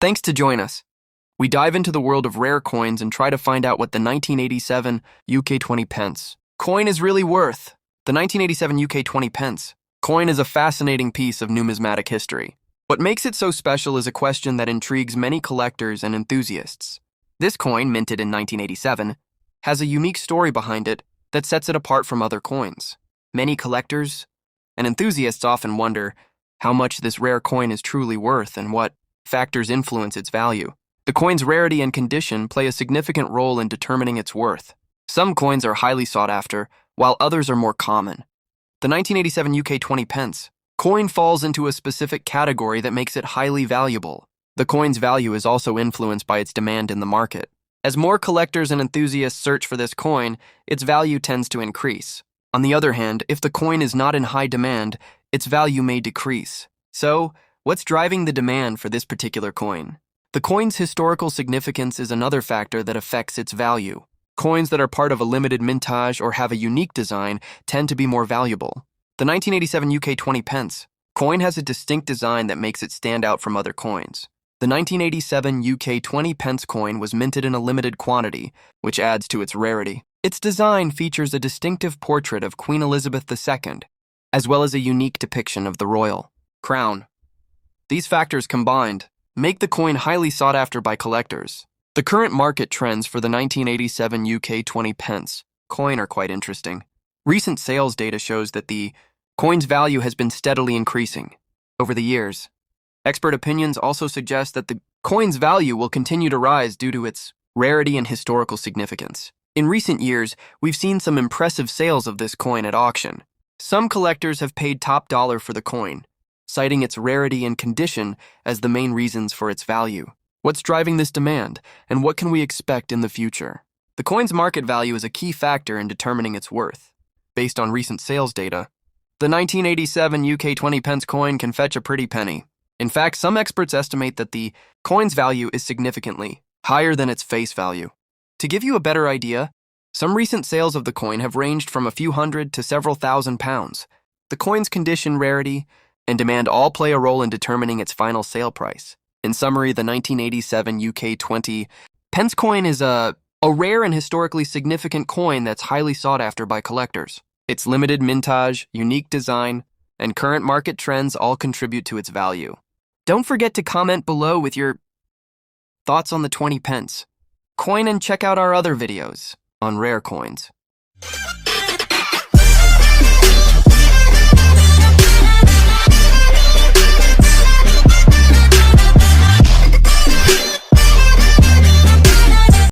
Thanks to join us. We dive into the world of rare coins and try to find out what the 1987 UK 20 pence coin is really worth. The 1987 UK 20 pence coin is a fascinating piece of numismatic history. What makes it so special is a question that intrigues many collectors and enthusiasts. This coin, minted in 1987, has a unique story behind it that sets it apart from other coins. Many collectors and enthusiasts often wonder how much this rare coin is truly worth and what factors influence its value. The coin's rarity and condition play a significant role in determining its worth. Some coins are highly sought after, while others are more common. The 1987 UK 20 pence coin falls into a specific category that makes it highly valuable. The coin's value is also influenced by its demand in the market. As more collectors and enthusiasts search for this coin, its value tends to increase. On the other hand, if the coin is not in high demand, its value may decrease. So, what's driving the demand for this particular coin? The coin's historical significance is another factor that affects its value. Coins that are part of a limited mintage or have a unique design tend to be more valuable. The 1987 UK 20 pence coin has a distinct design that makes it stand out from other coins. The 1987 UK 20 pence coin was minted in a limited quantity, which adds to its rarity. Its design features a distinctive portrait of Queen Elizabeth II, as well as a unique depiction of the royal crown. These factors combined make the coin highly sought after by collectors. The current market trends for the 1987 UK 20 pence coin are quite interesting. Recent sales data shows that the coin's value has been steadily increasing over the years. Expert opinions also suggest that the coin's value will continue to rise due to its rarity and historical significance. In recent years, we've seen some impressive sales of this coin at auction. Some collectors have paid top dollar for the coin, citing its rarity and condition as the main reasons for its value. What's driving this demand, and what can we expect in the future? The coin's market value is a key factor in determining its worth. Based on recent sales data, the 1987 UK 20 pence coin can fetch a pretty penny. In fact, some experts estimate that the coin's value is significantly higher than its face value. To give you a better idea, some recent sales of the coin have ranged from a few hundred to several £1,000s. The coin's condition, rarity, and demand all play a role in determining its final sale price. In summary, the 1987 UK 20 pence coin is a rare and historically significant coin that's highly sought after by collectors. Its limited mintage, unique design, and current market trends all contribute to its value. Don't forget to comment below with your thoughts on the 20 pence coin and check out our other videos on rare coins.